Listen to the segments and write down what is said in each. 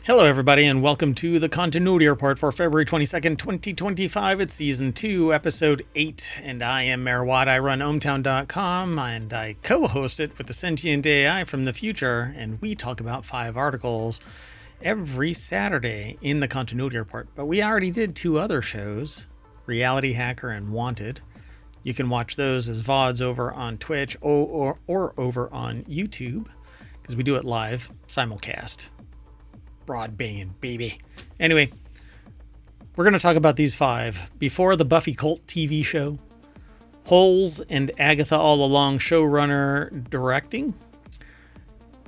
Hello, everybody, and welcome to the Continuity Report for February 22nd, 2025. It's Season 2, Episode 8, and I am Mayor Watt. I run ohmtown.com, and I co-host it with the Sentient AI from the future, and we talk about 5 articles every Saturday in the Continuity Report. But we already did 2 other shows, RealityHacker and Wanted. You can watch those as VODs over on Twitch or over on YouTube, because we do it live, simulcast. Broadband, baby. Anyway, we're going to talk about these 5. Before the Buffy cult TV show, Holes and Agatha all along showrunner directing,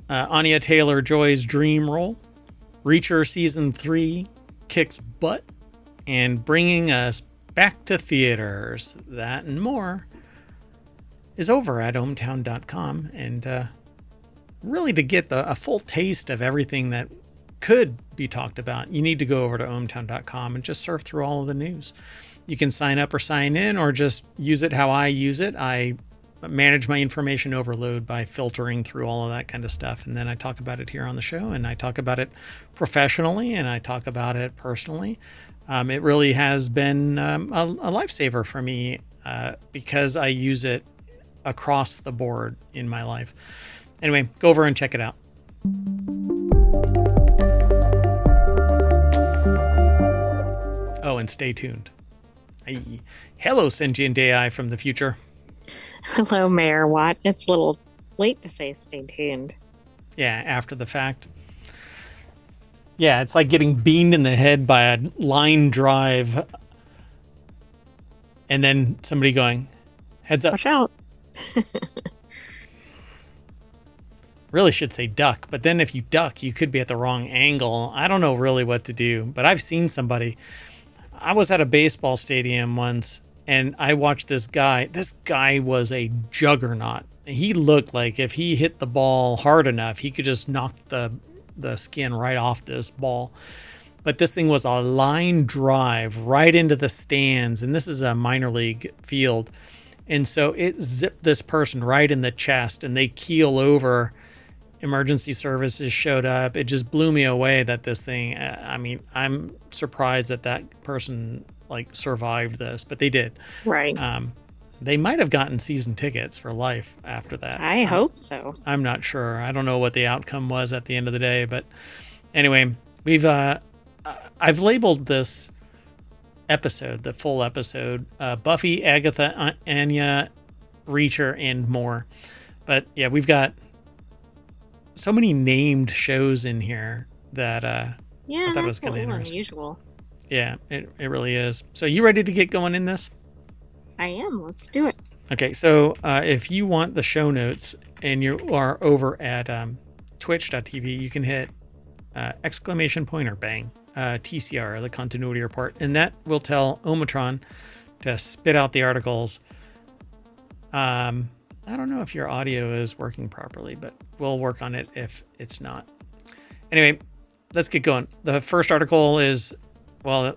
Anya Taylor-Joy's dream role, Reacher season 3 kicks butt, and bringing us back to theaters. That and more is over at ohmtown.com, and really to get a full taste of everything that could be talked about, you need to go over to ohmtown.com and just surf through all of the news. You can sign up or sign in or just use it how I use it. I manage my information overload by filtering through all of that kind of stuff. And then I talk about it here on the show, and I talk about it professionally, and I talk about it personally. It really has been a lifesaver for me because I use it across the board in my life. Anyway, go over and check it out. Oh, and stay tuned. Hello, Sentient AI from the future. Hello, Mayor Watt. It's a little late to say stay tuned. Yeah, after the fact. Yeah, it's like getting beamed in the head by a line drive and then somebody going, heads up. Watch out. Really should say duck, but then if you duck, you could be at the wrong angle. I don't know really what to do, but I've seen somebody. I was at a baseball stadium once, and I watched this guy. This guy was a juggernaut. He looked like if he hit the ball hard enough, he could just knock the skin right off this ball. But this thing was a line drive right into the stands, and this is a minor league field. And so it zipped this person right in the chest, and they keel over. Emergency services showed up. It just blew me away that this thing, I mean, I'm surprised that that person survived this, but they did. Right. They might have gotten season tickets for life after that. I hope so. I'm not sure. I don't know what the outcome was at the end of the day, but anyway, I've labeled this episode, the full episode, Buffy, Agatha, Anya, Reacher, and more. But yeah, we've got so many named shows in here that I thought was kind of interesting. Unusual. Yeah, it really is. So you ready to get going in this? I am. Let's do it. Okay, so if you want the show notes and you are over at twitch.tv, you can hit ! Or bang, TCR, the Continuity Report, and that will tell Omatron to spit out the articles. I don't know if your audio is working properly, but we'll work on it if it's not. Anyway, let's get going. The first article is, well,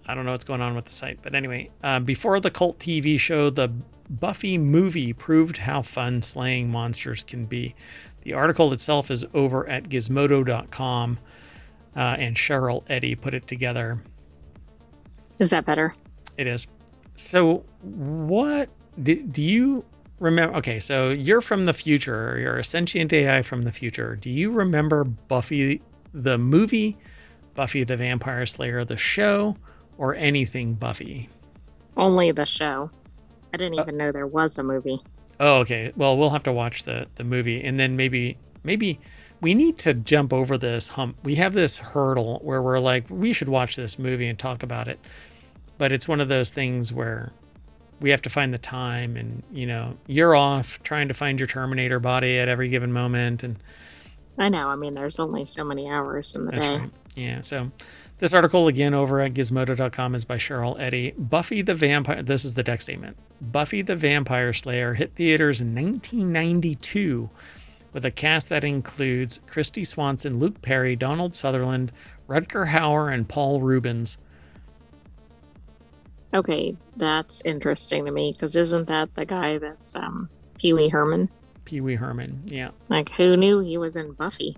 I don't know what's going on with the site, but anyway, before the cult TV show, the Buffy movie proved how fun slaying monsters can be. The article itself is over at gizmodo.com, and Cheryl Eddy put it together. Is that better? It is. So what do you remember? Okay, so you're from the future. You're a sentient AI from the future. Do you remember Buffy the movie, Buffy the Vampire Slayer the show, or anything Buffy? Only the show. I didn't even know there was a movie. Oh, okay. Well, we'll have to watch the movie, and then maybe we need to jump over this hump. We have this hurdle where we're like, we should watch this movie and talk about it. But it's one of those things where we have to find the time, and you're off trying to find your Terminator body at every given moment. And I know. I mean, there's only so many hours in the day. Right. Yeah. So this article again over at gizmodo.com is by Cheryl Eddy. Buffy the Vampire. This is the text statement. Buffy the Vampire Slayer hit theaters in 1992 with a cast that includes Christy Swanson, Luke Perry, Donald Sutherland, Rutger Hauer, and Paul Rubens. Okay, that's interesting to me, because isn't that the guy that's Pee Wee Herman? Pee Wee Herman, yeah. Like, who knew he was in Buffy?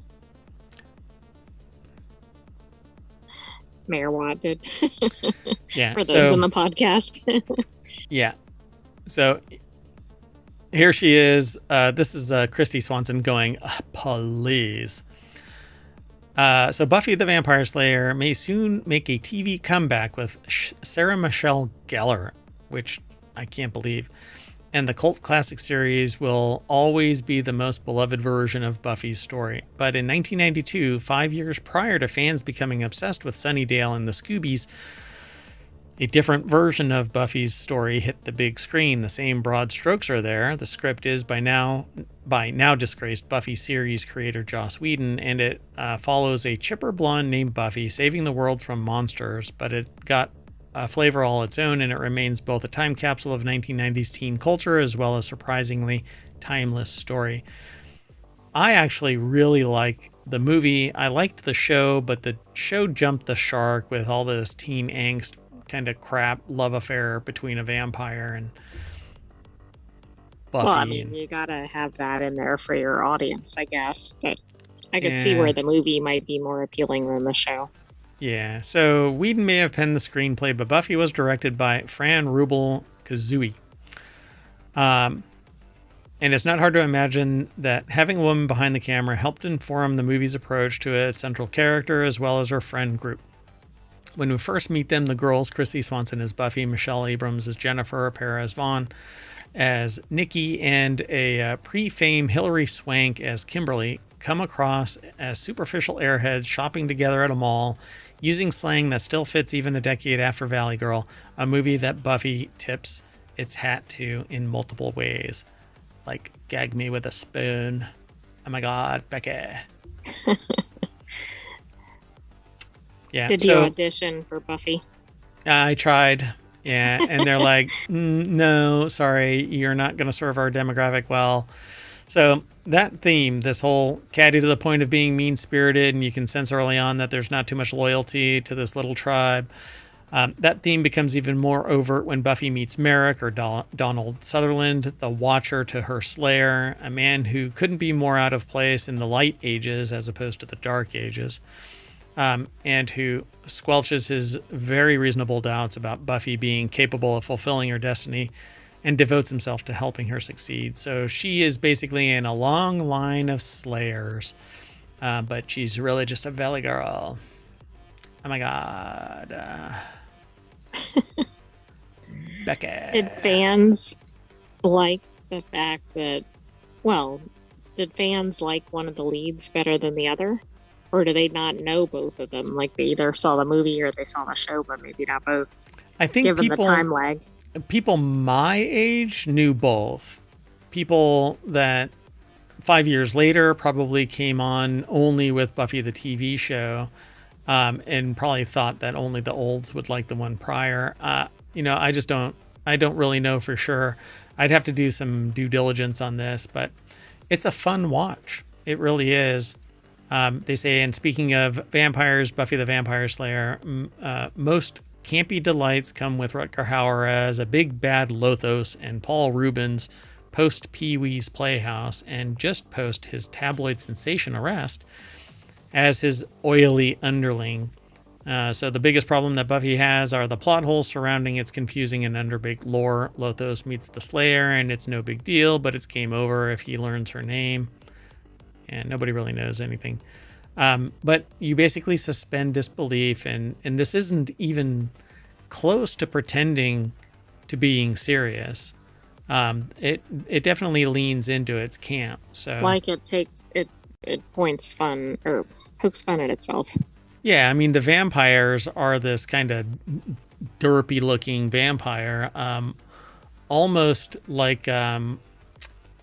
Mayor Watt did. Yeah. For those in the podcast. Yeah. So here she is. This is Christy Swanson going, please. So Buffy the Vampire Slayer may soon make a TV comeback with Sarah Michelle Gellar, which I can't believe. And the cult classic series will always be the most beloved version of Buffy's story. But in 1992, 5 years prior to fans becoming obsessed with Sunnydale and the Scoobies, a different version of Buffy's story hit the big screen. The same broad strokes are there. The script is by now disgraced Buffy series creator Joss Whedon, and it follows a chipper blonde named Buffy saving the world from monsters, but it got a flavor all its own, and it remains both a time capsule of 1990s teen culture as well as surprisingly timeless story. I actually really like the movie. I liked the show, but the show jumped the shark with all this teen angst kind of crap love affair between a vampire and Buffy. Well, I mean, you gotta have that in there for your audience, I guess. But I could see where the movie might be more appealing than the show. Yeah, so Whedon may have penned the screenplay, but Buffy was directed by Fran Rubel Kazooie. And it's not hard to imagine that having a woman behind the camera helped inform the movie's approach to its central character as well as her friend group. When we first meet them, the girls, Christy Swanson as Buffy, Michelle Abrams as Jennifer, Perez Vaughn as Nikki, and a pre-fame Hilary Swank as Kimberly, come across as superficial airheads shopping together at a mall, using slang that still fits even a decade after Valley Girl, a movie that Buffy tips its hat to in multiple ways. Like, gag me with a spoon. Oh my God, Becky. Yeah. Did you audition for Buffy? I tried. Yeah. And they're like, no, sorry, you're not going to serve our demographic well. So that theme, this whole catty to the point of being mean-spirited, and you can sense early on that there's not too much loyalty to this little tribe. That theme becomes even more overt when Buffy meets Merrick, or Donald Sutherland, the watcher to her slayer, a man who couldn't be more out of place in the light ages as opposed to the dark ages. And who squelches his very reasonable doubts about Buffy being capable of fulfilling her destiny and devotes himself to helping her succeed. So she is basically in a long line of slayers, but she's really just a Valley Girl. Oh my God. Becky. Did fans like the fact that, did fans like one of the leads better than the other? Or do they not know both of them? Like they either saw the movie or they saw the show, but maybe not both. I think given the time lag. People my age knew both. People that 5 years later probably came on only with Buffy the TV show, and probably thought that only the olds would like the one prior. I don't really know for sure. I'd have to do some due diligence on this, but it's a fun watch. It really is. They say, and speaking of vampires, Buffy the Vampire Slayer, most campy delights come with Rutger Hauer as a big bad Lothos and Paul Rubens post Pee-wee's Playhouse and just post his tabloid sensation Arrest as his oily underling. So the biggest problem that Buffy has are the plot holes surrounding its confusing and underbaked lore. Lothos meets the Slayer and it's no big deal, but it's game over if he learns her name. And nobody really knows anything. But you basically suspend disbelief, and this isn't even close to pretending to being serious. It definitely leans into its camp. So like it points fun or pokes fun at itself. Yeah, I mean the vampires are this kind of derpy looking vampire, almost like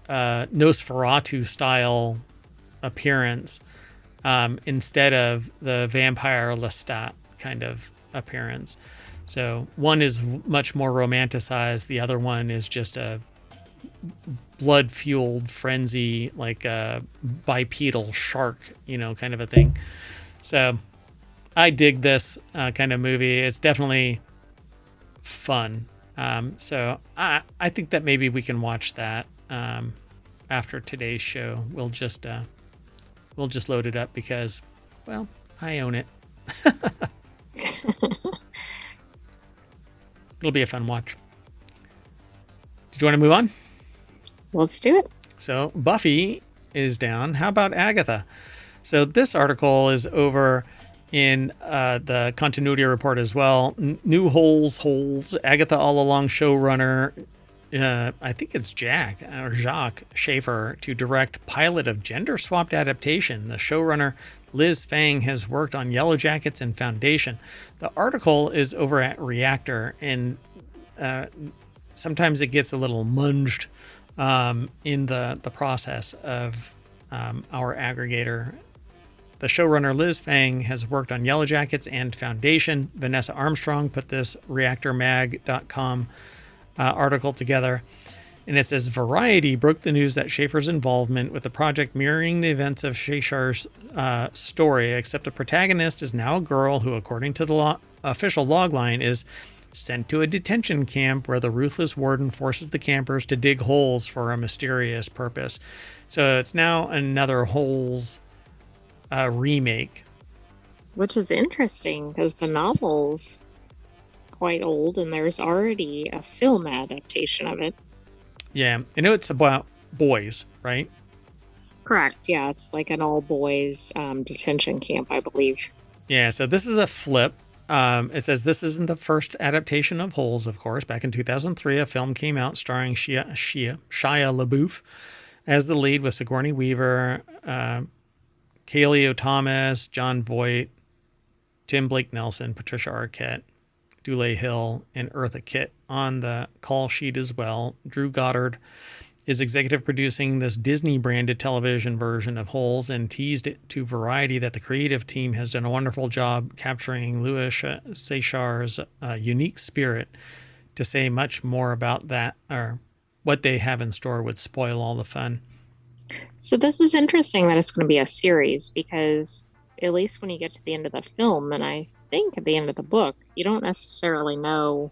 Nosferatu style appearance, instead of the vampire Lestat kind of appearance. So one is much more romanticized. The other one is just a blood-fueled frenzy, like a bipedal shark, kind of a thing. So I dig this kind of movie. It's definitely fun. So I think that maybe we can watch that after today's show. We'll just load it up because, I own it. It'll be a fun watch. Did you want to move on? Let's do it. So Buffy is down. How about Agatha? So this article is over in the continuity report as well. New holes. Agatha all along showrunner. I think it's Jacques Schaefer to direct pilot of gender swapped adaptation. The showrunner Liz Fang has worked on Yellow Jackets and Foundation. The article is over at Reactor, and sometimes it gets a little munged in the process of our aggregator. The showrunner Liz Fang has worked on Yellow Jackets and Foundation. Vanessa Armstrong put this reactormag.com article together, and it says Variety broke the news that Schaefer's involvement with the project mirroring the events of Schaefer's story, except the protagonist is now a girl who, according to the official logline, is sent to a detention camp where the ruthless warden forces the campers to dig holes for a mysterious purpose. So it's now another Holes remake. Which is interesting because the novel's quite old and there's already a film adaptation of it. Yeah, I know it's about boys, right? Correct. Yeah, it's like an all boys detention camp, I believe. Yeah, so this is a flip. It says this isn't the first adaptation of Holes, of course. Back in 2003, a film came out starring Shia LaBeouf as the lead, with Sigourney Weaver, Kaylee Thomas, John Voight, Tim Blake Nelson, Patricia Arquette, Dule Hill, and Eartha Kitt on the call sheet as well. Drew Goddard is executive producing this Disney-branded television version of Holes and teased it to Variety that the creative team has done a wonderful job capturing Louis Seychar's unique spirit. To say much more about that or what they have in store would spoil all the fun. So this is interesting that it's going to be a series, because at least when you get to the end of the film, and I think at the end of the book, you don't necessarily know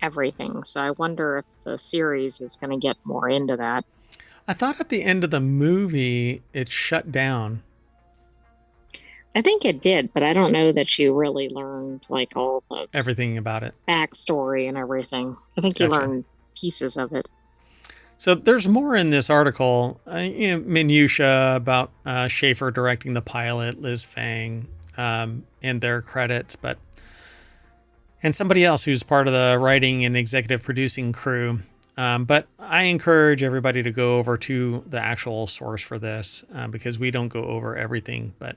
everything. So I wonder if the series is going to get more into that. I thought at the end of the movie it shut down. I think it did, but I don't know that you really learned like all the everything about it, backstory and everything. I think you learned pieces of it. So there's more in this article, minutia about Schaefer directing the pilot, Liz Fang, and their credits, and somebody else who's part of the writing and executive producing crew. But I encourage everybody to go over to the actual source for this because we don't go over everything. But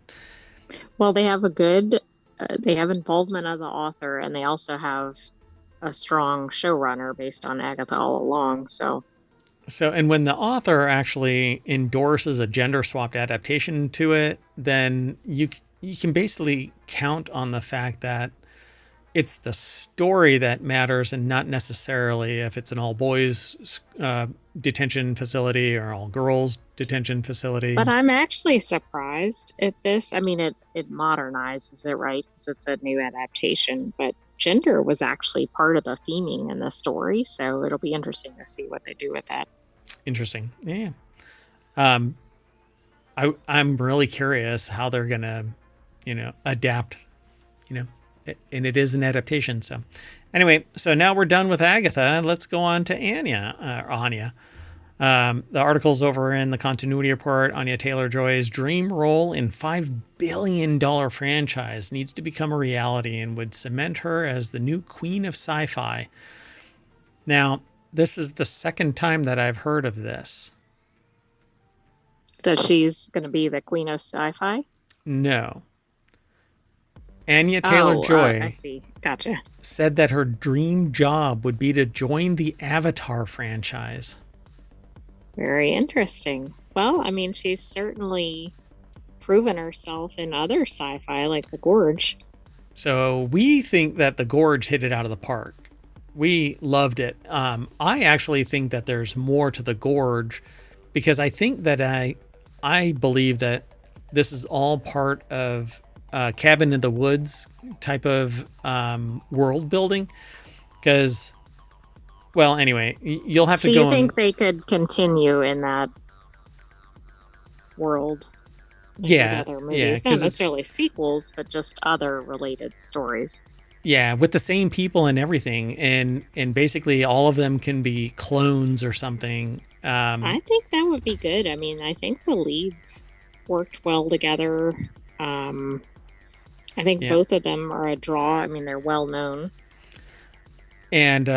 well, they have they have involvement of the author, and they also have a strong showrunner based on Agatha all along. So, and when the author actually endorses a gender swapped adaptation to it, then you can basically count on the fact that it's the story that matters and not necessarily if it's an all boys detention facility or all girls detention facility. But I'm actually surprised at this. I mean, it modernizes it, right? Because it's a new adaptation, but gender was actually part of the theming in the story. So it'll be interesting to see what they do with that. Interesting. Yeah. I'm really curious how they're going to, adapt, and it is an adaptation. So anyway, so now we're done with Agatha. Let's go on to Anya. The article's over in the continuity report. Anya Taylor-Joy's dream role in $5 billion franchise needs to become a reality and would cement her as the new queen of sci-fi. Now, this is the second time that I've heard of this. That she's going to be the queen of sci-fi? No. Anya Taylor-Joy I see. Gotcha. said that her dream job would be to join the Avatar franchise. Very interesting. Well, I mean, she's certainly proven herself in other sci-fi, like The Gorge. So we think that The Gorge hit it out of the park. We loved it. I actually think that there's more to The Gorge because I think that I believe that this is all part of cabin in the woods type of world building. Because, well, anyway, you'll have to go. So you think they could continue in that world? Yeah, other yeah, movies. Not because it's necessarily sequels, but just other related stories. yeah with the same people and everything, and basically all of them can be clones or something. I think that would be good. I mean, I think the leads worked well together. Um, I think Yeah, both of them are a draw. I mean, they're well known. and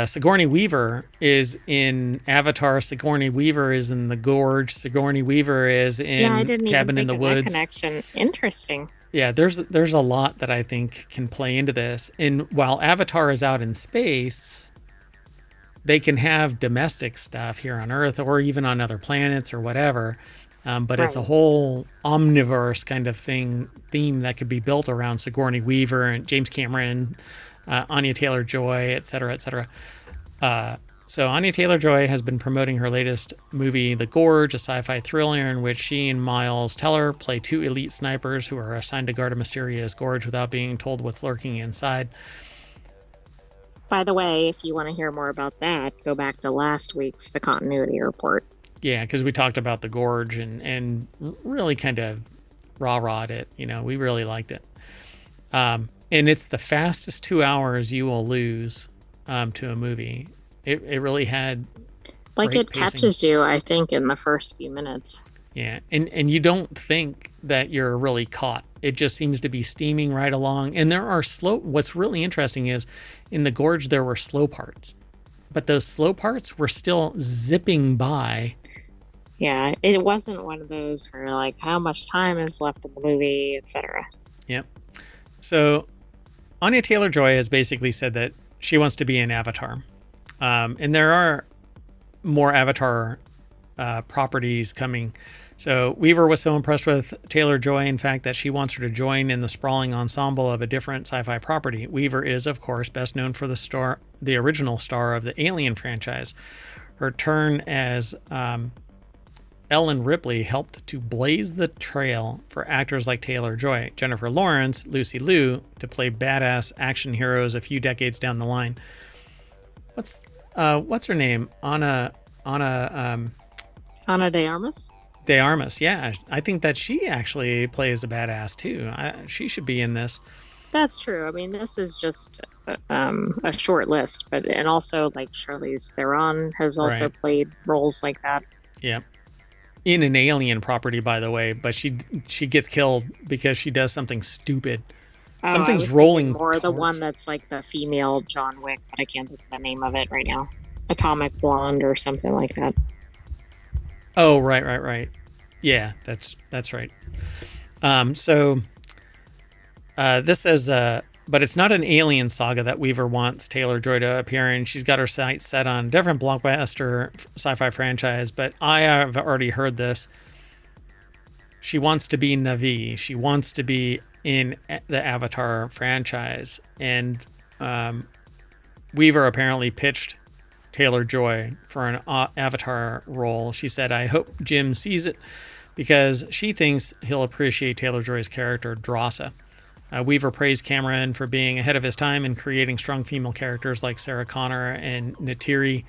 Sigourney Weaver is in Avatar. Sigourney Weaver is in The Gorge. Sigourney Weaver is Yeah, I in didn't even Cabin in think the of that Woods. connection. Interesting. Yeah, there's a lot that I think can play into this. And while Avatar is out in space, they can have domestic stuff here on Earth or even on other planets or whatever. But it's a Right. whole omniverse kind of theme that could be built around Sigourney Weaver and James Cameron, Anya Taylor-Joy, et cetera, et cetera. So Anya Taylor-Joy has been promoting her latest movie, The Gorge, a sci-fi thriller in which she and Miles Teller play two elite snipers who are assigned to guard a mysterious gorge without being told what's lurking inside. By the way, if you want to hear more about that, go back to last week's The Continuity Report. Yeah, because we talked about The Gorge and really kind of rah-rah'd it. We really liked it. And it's the fastest 2 hours you will lose to a movie. It really had Like great it pacing. catches you, I think, in the first few minutes. Yeah, and you don't think that you're really caught. It just seems to be steaming right along. And there are what's really interesting is in The Gorge there were slow parts. But those slow parts were still zipping by. Yeah, it wasn't one of those where like how much time is left in the movie, etc. Yep. So Anya Taylor-Joy has basically said that she wants to be an Avatar. And there are more Avatar properties coming. So Weaver was so impressed with Taylor-Joy, in fact, that she wants her to join in the sprawling ensemble of a different sci-fi property. Weaver is, of course, best known for the original star of the Alien franchise. Her turn as Ellen Ripley helped to blaze the trail for actors like Taylor-Joy, Jennifer Lawrence, Lucy Liu, to play badass action heroes a few decades down the line. What's her name? Ana De Armas? De Armas. Yeah, I think that she actually plays a badass too. She should be in this. That's true. I mean, this is just a short list, but and also like Charlize Theron has also Right. played roles like that. Yeah. In an Alien property, by the way, but she gets killed because she does something stupid. Oh, I Something's was rolling thinking more the towards- one that's like the female John Wick, but I can't think of the name of it right now. Atomic Blonde or something like that. Oh, right. Yeah, that's right. So this says, but it's not an Alien saga that Weaver wants Taylor-Joy to appear in. She's got her sights set on a different blockbuster sci-fi franchise, but I have already heard this. She wants to be Na'vi. She wants to be in the Avatar franchise, and Weaver apparently pitched Taylor-Joy for an Avatar role. She said, "I hope Jim sees it because she thinks he'll appreciate Taylor-Joy's character, Drassa." Weaver praised Cameron for being ahead of his time in creating strong female characters like Sarah Connor and Neytiri,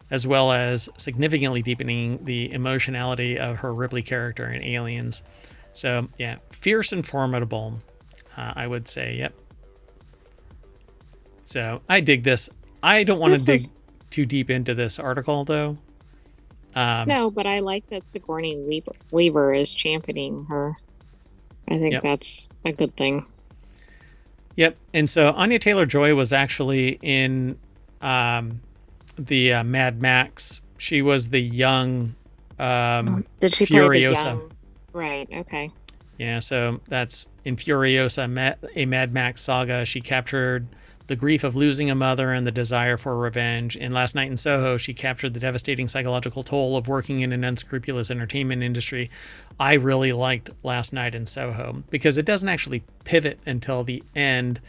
as well as significantly deepening the emotionality of her Ripley character in Aliens. So, yeah, fierce and formidable, I would say. Yep. So, I dig this. I don't want to dig too deep into this article, though. No, but I like that Sigourney Weaver is championing her. I think that's a good thing. Yep. And so Anya Taylor-Joy was actually in the Mad Max. She was the young Did she Furiosa. play the young? Right. Okay. Yeah. So that's in Furiosa, a Mad Max saga. She captured the grief of losing a mother and the desire for revenge. In Last Night in Soho, she captured the devastating psychological toll of working in an unscrupulous entertainment industry. I really liked Last Night in Soho because it doesn't actually pivot until the end.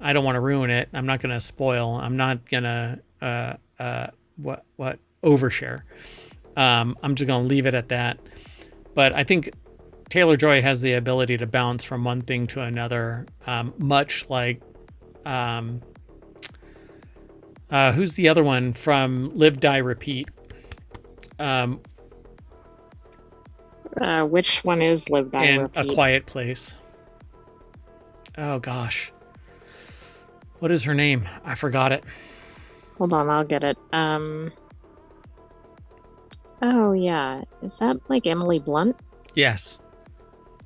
I don't want to ruin it. I'm not going to spoil. I'm not going to overshare. I'm just going to leave it at that. But I think Taylor-Joy has the ability to bounce from one thing to another, much like who's the other one from Live, Die, Repeat? Which one is Live, Die, And A Repeat? Quiet Place. Oh, gosh. What is her name? I forgot it. Hold on, I'll get it. Oh yeah, is that like Emily Blunt? Yes.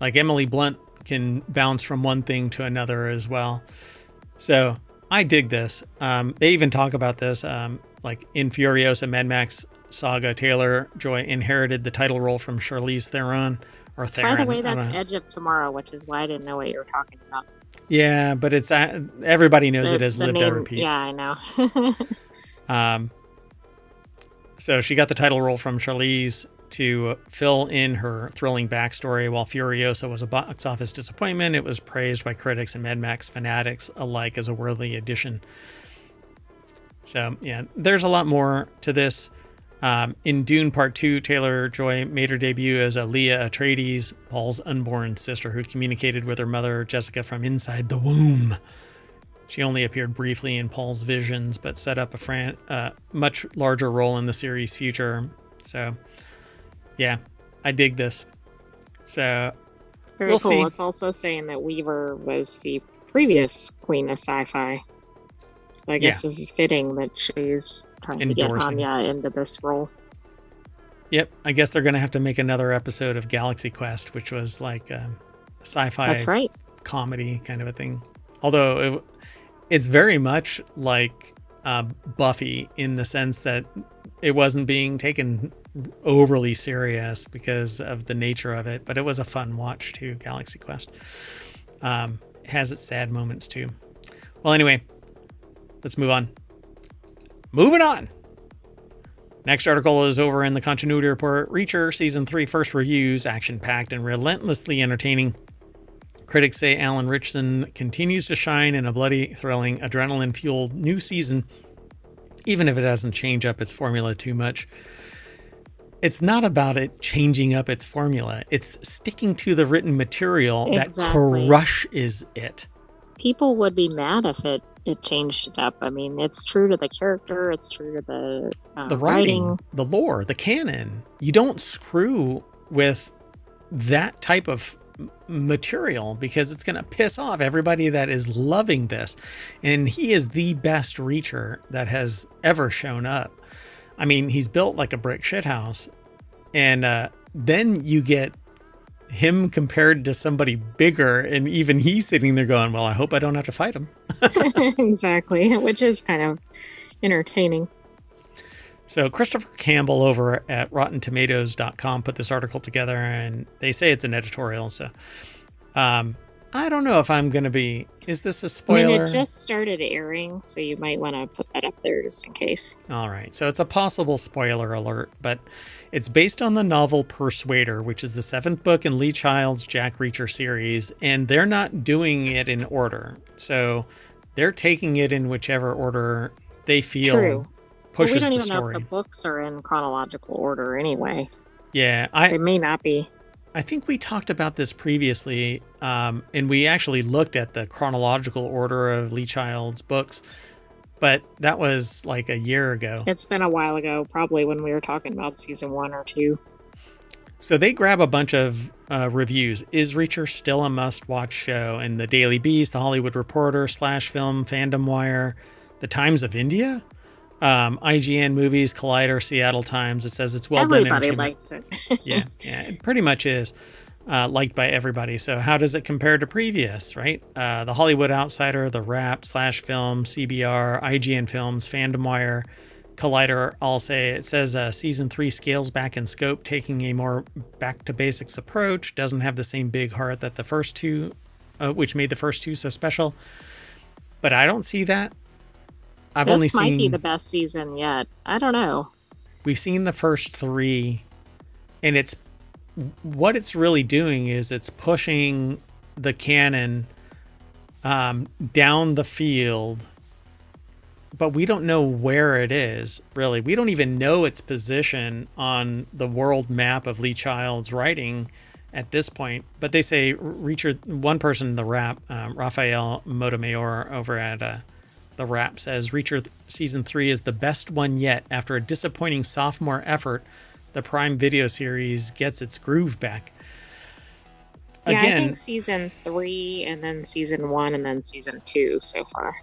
Like Emily Blunt can bounce from one thing to another as well. So I dig this. They even talk about this. Like in Furiosa Mad Max Saga, Taylor Joy inherited the title role from Charlize Theron. Or Theron. By the way, that's Edge of Tomorrow, which is why I didn't know what you were talking about. Yeah, but it's everybody knows it as Live, Die, Repeat. Yeah, I know. So she got the title role from Charlize to fill in her thrilling backstory. While Furiosa was a box office disappointment, it was praised by critics and Mad Max fanatics alike as a worthy addition. So, yeah, there's a lot more to this. In Dune Part 2, Taylor Joy made her debut as Leah Atreides, Paul's unborn sister, who communicated with her mother, Jessica, from inside the womb. She only appeared briefly in Paul's visions, but set up a much larger role in the series' future. So, yeah, I dig this. So, Very we'll cool. see. It's also saying that Weaver was the previous queen of sci-fi. So I guess this is fitting that she's trying to get Anya into this role. Yep, I guess they're going to have to make another episode of Galaxy Quest, which was like a sci-fi comedy kind of a thing. Although it's very much like Buffy in the sense that it wasn't being taken overly serious because of the nature of it, but it was a fun watch too, Galaxy Quest. It has its sad moments too. Well, anyway, let's move on. Moving on. Next article is over in the Continuity Report. Reacher Season 3 first reviews, action-packed and relentlessly entertaining. Critics say Alan Ritchson continues to shine in a bloody, thrilling, adrenaline-fueled new season, even if it doesn't change up its formula too much. It's not about it changing up its formula. It's sticking to the written material that crushes it. People would be mad if it changed it up. I mean, it's true to the character. It's true to the writing, the lore, the canon. You don't screw with that type of material because it's going to piss off everybody that is loving this. And he is the best Reacher that has ever shown up. I mean, he's built like a brick shithouse. And then you get him compared to somebody bigger, and even he's sitting there going, well, I hope I don't have to fight him. Exactly, which is kind of entertaining. So Christopher Campbell over at RottenTomatoes.com put this article together, and they say it's an editorial. So I don't know if I'm going to be... Is this a spoiler? I mean, it just started airing, so you might want to put that up there just in case. All right, so it's a possible spoiler alert, but it's based on the novel Persuader, which is the 7th book in Lee Child's Jack Reacher series, and they're not doing it in order. So they're taking it in whichever order they feel pushes the story. We don't even know if the books are in chronological order anyway. Yeah. They may not be. I think we talked about this previously, and we actually looked at the chronological order of Lee Child's books, but that was like a year ago. It's been a while ago, probably when we were talking about season 1 or 2. So they grab a bunch of reviews. Is Reacher still a must-watch show? And the Daily Beast, the Hollywood Reporter, Slash Film, Fandom Wire, the Times of India, IGN Movies, Collider, Seattle Times. It says it's well done. Everybody likes it. Yeah, it pretty much is liked by everybody. So how does it compare to previous, right? The Hollywood Outsider, The Wrap, Slash Film, CBR, IGN Films, Fandom Wire, Collider all say it says season 3 scales back in scope, taking a more back to basics approach, doesn't have the same big heart that the first two, which made the first two so special. But I don't see that. This might be the best season yet. I don't know. We've seen the first 3, and it's what it's really doing is it's pushing the canon down the field, but we don't know where it is, really. We don't even know its position on the world map of Lee Child's writing at this point. But they say Reacher, one person in the Wrap, Rafael Motomayor over at The Wrap says Reacher season 3 is the best one yet. After a disappointing sophomore effort, the Prime Video series gets its groove back. Yeah, Again, I think season 3 and then season 1 and then season 2 so far.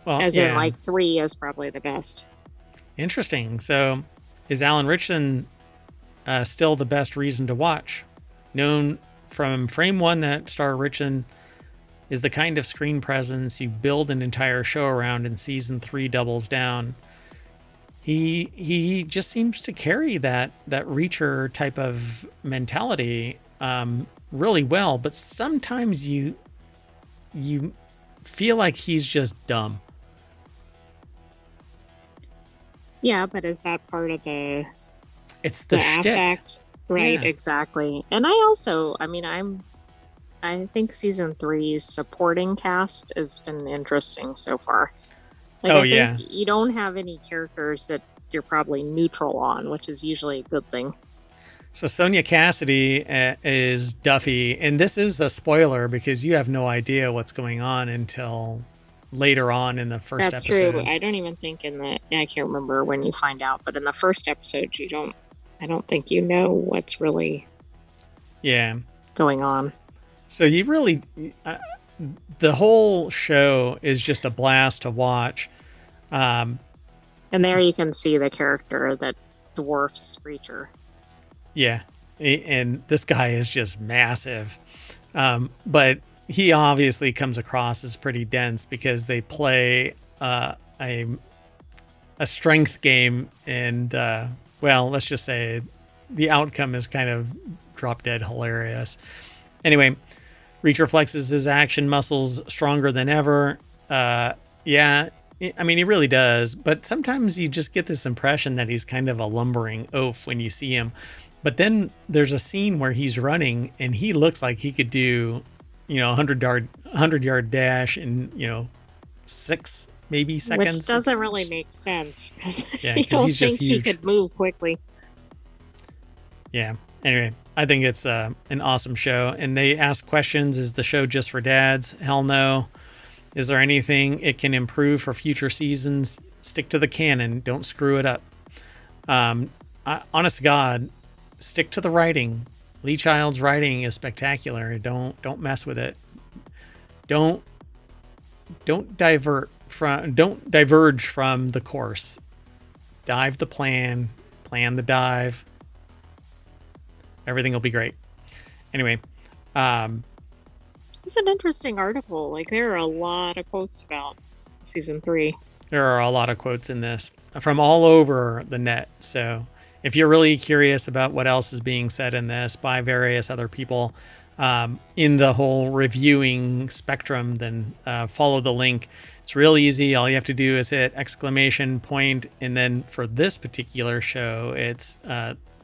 well, As yeah, in, like, 3 is probably the best. interesting. So, is Alan Ritchson still the best reason to watch? Known from Frame 1 that Star Ritchson is the kind of screen presence you build an entire show around, and season 3 doubles down. He just seems to carry that Reacher type of mentality really well, but sometimes you feel like he's just dumb. Yeah, but is that part of the It's the shtick. affect? Right, Yeah. exactly. And I think season 3's supporting cast has been interesting so far. Like, Oh, I think yeah. you don't have any characters that you're probably neutral on, which is usually a good thing. So Sonia Cassidy is Duffy, and this is a spoiler because you have no idea what's going on until later on in the first That's episode. true. I don't even think I can't remember when you find out, but in the first episode, I don't think you know what's really Yeah. going on. So you really, the whole show is just a blast to watch. And there you can see the character that dwarfs Reacher. Yeah. And this guy is just massive. But he obviously comes across as pretty dense because they play a strength game. And, well, let's just say the outcome is kind of drop dead hilarious. Anyway, Reacher flexes his action muscles stronger than ever. Yeah, I mean, he really does. But sometimes you just get this impression that he's kind of a lumbering oaf when you see him. But then there's a scene where he's running and he looks like he could do, 100-yard dash in, 6 maybe seconds. Which doesn't really make sense because Yeah, I 'cause don't he's just think he huge. could move quickly. Yeah. Anyway, I think it's an awesome show. And they ask questions. Is the show just for dads? Hell no. Is there anything it can improve for future seasons? Stick to the canon. Don't screw it up. Honest to God, stick to the writing. Lee Child's writing is spectacular. Don't mess with it. Don't diverge from the course. Dive the plan the dive. Everything will be great. Anyway, It's an interesting article. Like, there are a lot of quotes about season 3. there are a lot of quotes in this from all over the net. So if you're really curious about what else is being said in this by various other people in the whole reviewing spectrum, then follow the link. It's real easy. All you have to do is hit ! And then for this particular show, it's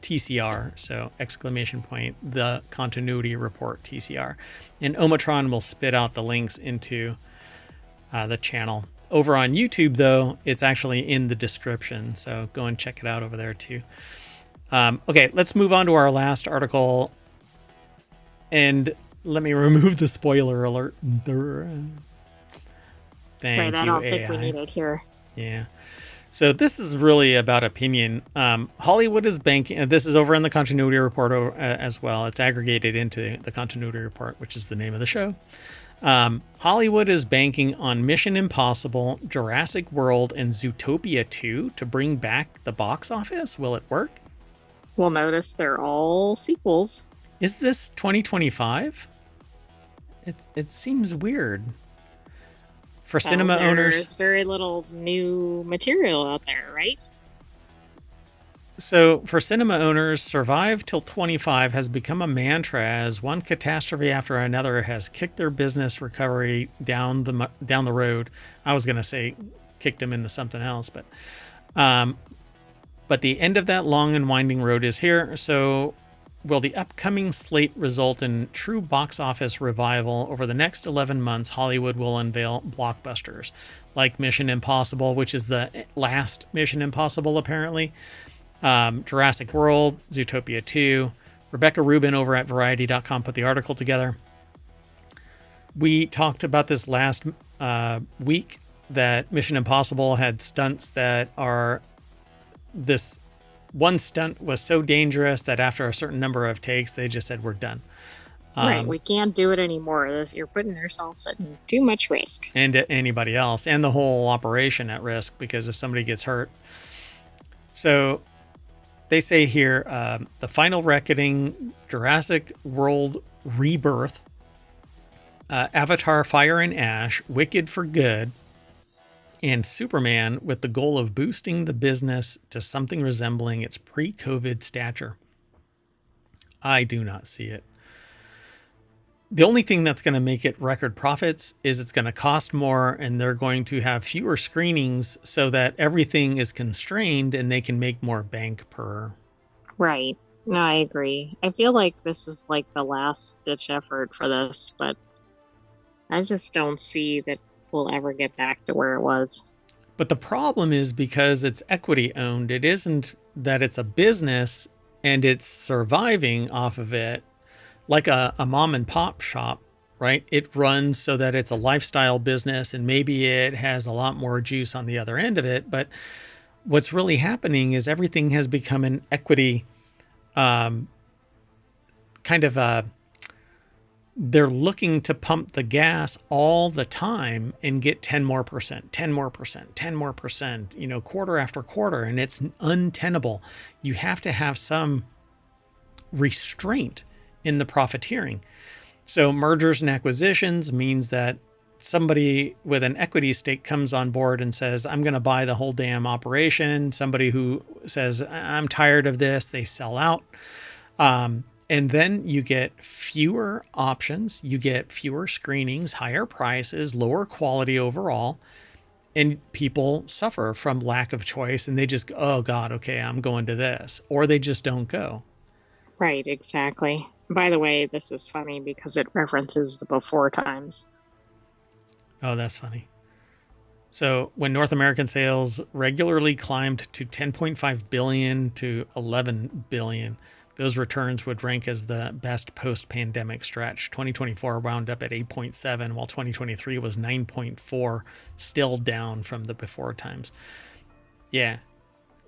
TCR. So ! The continuity report TCR. And Omatron will spit out the links into the channel. Over on YouTube, though, it's actually in the description. So go and check it out over there, too. Okay, let's move on to our last article. And let me remove the spoiler alert. Thank Right, you, I don't think we AI. need it here. Yeah. So this is really about opinion. Hollywood is banking. This is over in the continuity report as well. It's aggregated into the continuity report, which is the name of the show. Hollywood is banking on Mission Impossible, Jurassic World, and Zootopia 2 to bring back the box office. Will it work? We'll notice they're all sequels. Is this 2025? It seems weird. For cinema owners. There's very little new material out there, right? So for cinema owners, survive till 25 has become a mantra as one catastrophe after another has kicked their business recovery down the road. I was going to say kicked them into something else, but the end of that long and winding road is here. So will the upcoming slate result in true box office revival? Over the next 11 months, Hollywood will unveil blockbusters like Mission Impossible, which is the last Mission Impossible, apparently. Jurassic World, Zootopia 2. Rebecca Rubin over at Variety.com put the article together. We talked about this last week, that Mission Impossible had stunts that are this one stunt was so dangerous that after a certain number of takes, they just said, we're done. Right, we can't do it anymore. You're putting yourself at too much risk. And anybody else, and the whole operation at risk, because if somebody gets hurt. So they say here, the Final Reckoning, Jurassic World Rebirth, Avatar Fire and Ash, Wicked for Good, and Superman with the goal of boosting the business to something resembling its pre-COVID stature. I do not see it. The only thing that's going to make it record profits is it's going to cost more, and they're going to have fewer screenings so that everything is constrained and they can make more bank per. Right. No, I agree. I feel like this is like the last ditch effort for this, but I just don't see that we'll ever get back to where it was. But the problem is because it's equity owned, it isn't that it's a business and it's surviving off of it like a mom and pop shop, right? It runs so that it's a lifestyle business and maybe it has a lot more juice on the other end of it. But what's really happening is everything has become an equity kind of they're looking to pump the gas all the time and get 10 more percent, quarter after quarter. And it's untenable. You have to have some restraint in the profiteering. So mergers and acquisitions means that somebody with an equity stake comes on board and says, I'm going to buy the whole damn operation. Somebody who says, I'm tired of this, they sell out. And then you get fewer options, you get fewer screenings, higher prices, lower quality overall, and people suffer from lack of choice and they just go, oh God, okay, I'm going to this, or they just don't go. Right, exactly. By the way, this is funny because it references the before times. Oh, that's funny. So when North American sales regularly climbed to 10.5 billion to 11 billion, those returns would rank as the best post-pandemic stretch. 2024 wound up at 8.7, while 2023 was 9.4, still down from the before times. Yeah.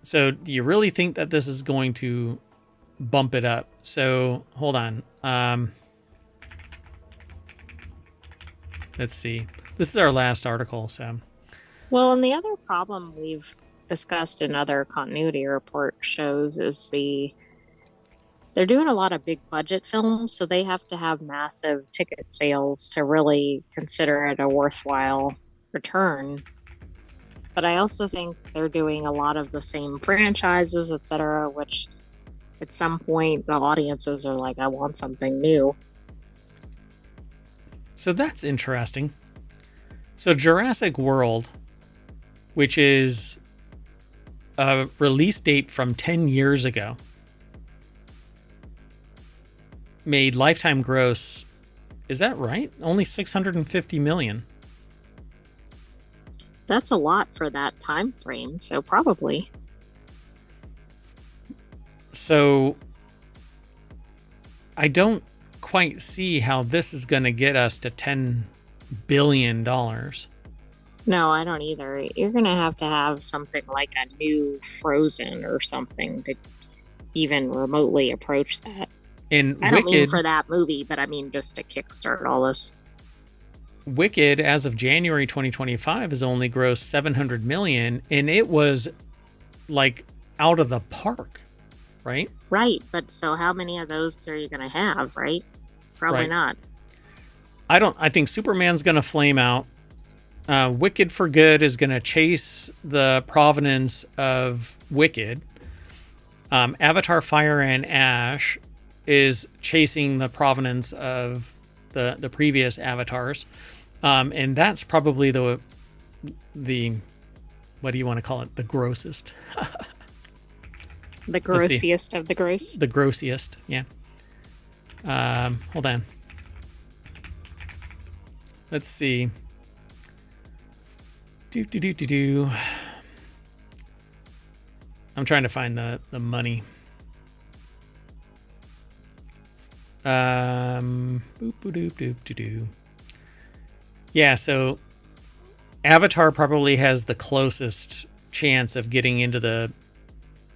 So do you really think that this is going to bump it up? So hold on. Let's see. This is our last article. So, well, and the other problem we've discussed in other continuity report shows is they're doing a lot of big budget films, so they have to have massive ticket sales to really consider it a worthwhile return. But I also think they're doing a lot of the same franchises, etc., which at some point the audiences are like, I want something new. So that's interesting. So Jurassic World, which is a release date from 10 years ago, made lifetime gross, is that right? Only 650 million. That's a lot for that time frame, so probably. So I don't quite see how this is going to get us to $10 billion. No, I don't either. You're going to have something like a new Frozen or something to even remotely approach that. And I don't mean for that movie, but I mean just to kickstart all this. Wicked, as of January 2025, has only grossed 700 million, and it was like out of the park, right? Right, but so how many of those are you going to have, right? Probably not. I think Superman's going to flame out. Wicked for Good is going to chase the provenance of Wicked. Avatar Fire and Ash is chasing the provenance of the previous avatars. And that's probably the what do you want to call it? The grossest. The grossiest of the gross. The grossiest, yeah. Hold on. Let's see. I'm trying to find the money. Yeah, so Avatar probably has the closest chance of getting into the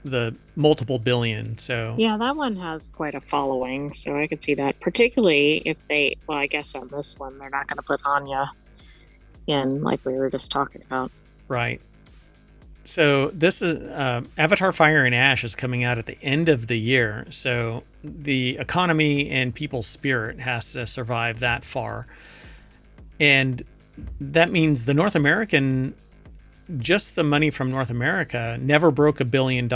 the multiple billion. So Yeah, that one has quite a following, so I could see that. Particularly if they, well, I guess on this one, they're not going to put Anya in, like we were just talking about. right. So this is Avatar: Fire and Ash is coming out at the end of the year. So the economy and people's spirit has to survive that far, and that means the North American, just the money from North America, never broke $1 billion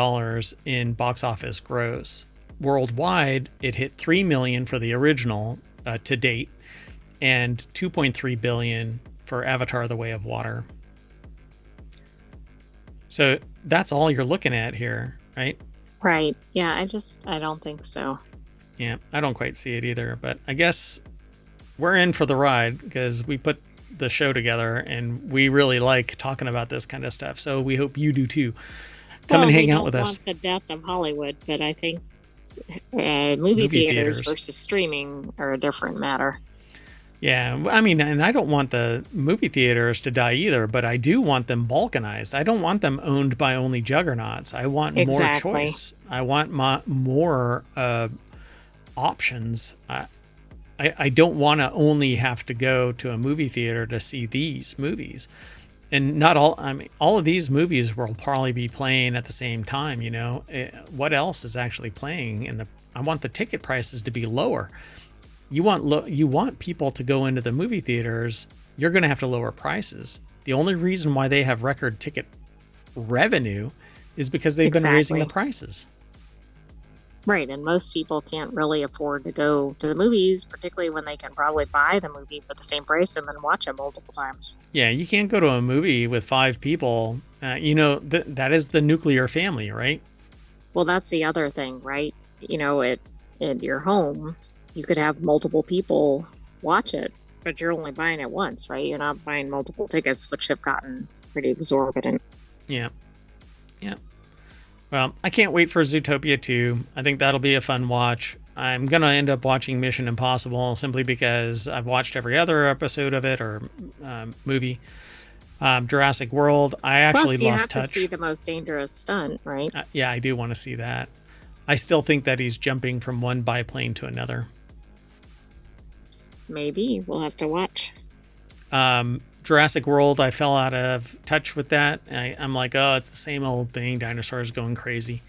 in box office gross. Worldwide, it hit 3 million for the original to date, and 2.3 billion for Avatar: The Way of Water. So that's all you're looking at here, right? Right. Yeah, I don't think so. Yeah, I don't quite see it either, but I guess we're in for the ride because we put the show together and we really like talking about this kind of stuff. So we hope you do too. Come and hang out with us. We don't want the death of Hollywood, but I think movie theaters versus streaming are a different matter. Yeah, I mean, and I don't want the movie theaters to die either, but I do want them balkanized. I don't want them owned by only juggernauts. I want more choice. I want more options. I don't want to only have to go to a movie theater to see these movies. And not all, I mean, all of these movies will probably be playing at the same time, you know. What else is actually playing? And I want the ticket prices to be lower. You want people to go into the movie theaters, you're going to have to lower prices. The only reason why they have record ticket revenue is because they've been raising the prices. Right, and most people can't really afford to go to the movies, particularly when they can probably buy the movie for the same price and then watch it multiple times. Yeah, you can't go to a movie with 5 people. You know, that is the nuclear family, right? Well, that's the other thing, right? You know, at your home, you could have multiple people watch it, but you're only buying it once, right? You're not buying multiple tickets, which have gotten pretty exorbitant. Yeah. Yeah. Well, I can't wait for Zootopia 2. I think that'll be a fun watch. I'm going to end up watching Mission Impossible simply because I've watched every other episode of it or movie. Jurassic World, I actually Plus, you lost have touch. to see the most dangerous stunt, right? Yeah, I do want to see that. I still think that he's jumping from one biplane to another. Maybe. We'll have to watch. Jurassic World, I fell out of touch with that. I'm like, oh, it's the same old thing. Dinosaurs going crazy.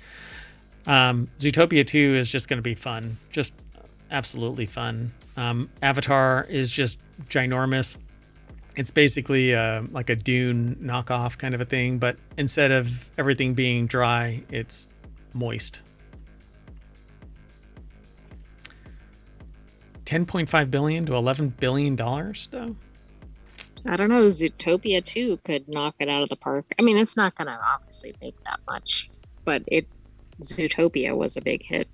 Zootopia 2 is just going to be fun. Just absolutely fun. Avatar is just ginormous. It's basically like a Dune knockoff kind of a thing, but instead of everything being dry, it's moist. $10.5 billion to $11 billion, though. I don't know. Zootopia 2 could knock it out of the park. I mean, it's not going to obviously make that much, but Zootopia was a big hit.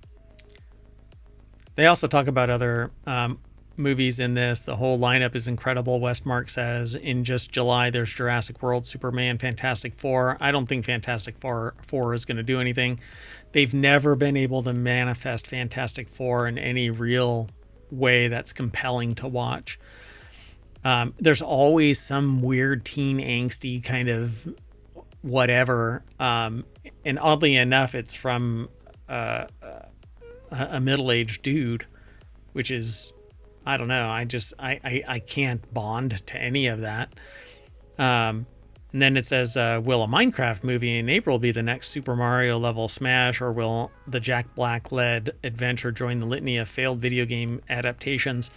They also talk about other movies in this. The whole lineup is incredible. Westmark says in just July, there's Jurassic World, Superman, Fantastic Four. I don't think Fantastic Four is going to do anything. They've never been able to manifest Fantastic Four in any real way that's compelling to watch. There's always some weird teen angsty kind of whatever. And oddly enough, it's from a middle-aged dude, which is, I don't know. I can't bond to any of that. And then it says, will a Minecraft movie in April be the next Super Mario level smash, or will the Jack Black-led adventure join the litany of failed video game adaptations?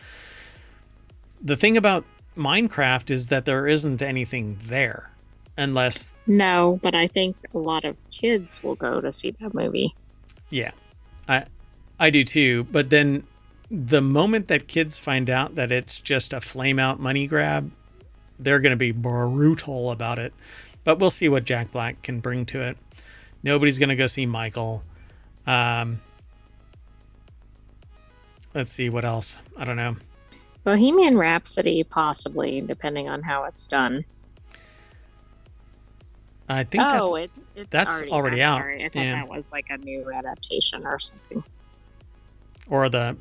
The thing about Minecraft is that there isn't anything there, unless... No, but I think a lot of kids will go to see that movie. Yeah, I do too. But then the moment that kids find out that it's just a flame-out money grab, they're going to be brutal about it. But we'll see what Jack Black can bring to it. Nobody's going to go see Michael. Let's see what else. I don't know. Bohemian Rhapsody, possibly, depending on how it's done. I think that's already out. Sorry. I thought that was like a new adaptation or something. Or the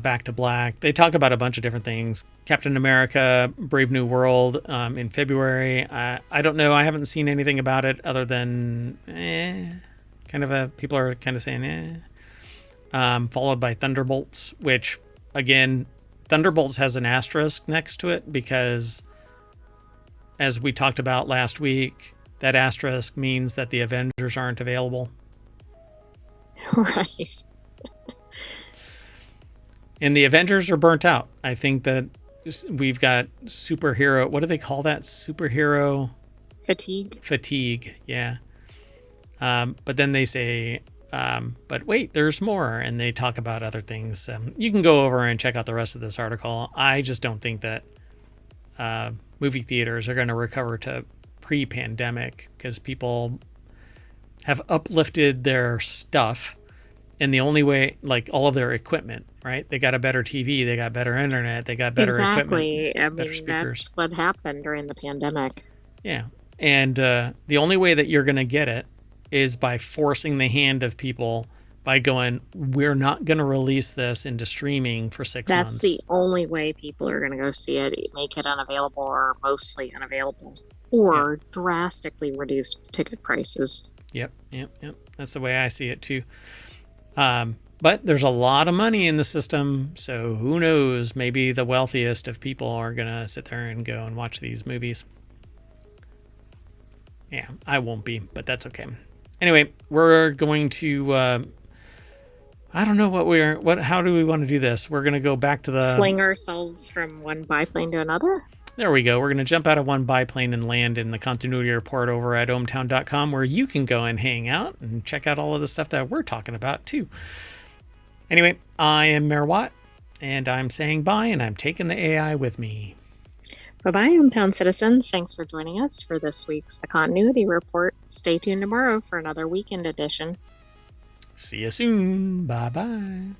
Back to Black. They talk about a bunch of different things. Captain America, Brave New World in February. I don't know. I haven't seen anything about it other than People are kind of saying, followed by Thunderbolts, which, again, Thunderbolts has an asterisk next to it because, as we talked about last week, that asterisk means that the Avengers aren't available. Right. And the Avengers are burnt out. I think that we've got superhero, what do they call that? Superhero fatigue. Yeah. But then they say, but wait, there's more. And they talk about other things. You can go over and check out the rest of this article. I just don't think that movie theaters are going to recover to pre-pandemic because people have uplifted their stuff. And the only way, like all of their equipment, right? They got a better TV, they got better internet, they got better equipment. I mean, that's what happened during the pandemic. Yeah. And the only way that you're going to get it is by forcing the hand of people by going, we're not going to release this into streaming for 6 months. That's the only way people are going to go see it. Make it unavailable or mostly unavailable or drastically reduce ticket prices. Yep. That's the way I see it too. But there's a lot of money in the system, so who knows? Maybe the wealthiest of people are going to sit there and go and watch these movies. Yeah, I won't be, but that's okay. Anyway, we're going to, I don't know how do we want to do this? We're going to go back to the... Fling ourselves from one biplane to another? There we go. We're going to jump out of one biplane and land in the continuity report over at ohmtown.com, where you can go and hang out and check out all of the stuff that we're talking about too. Anyway, I am Mayor Watt, and I'm saying bye, and I'm taking the AI with me. Bye-bye, hometown citizens. Thanks for joining us for this week's The Continuity Report. Stay tuned tomorrow for another weekend edition. See you soon. Bye-bye.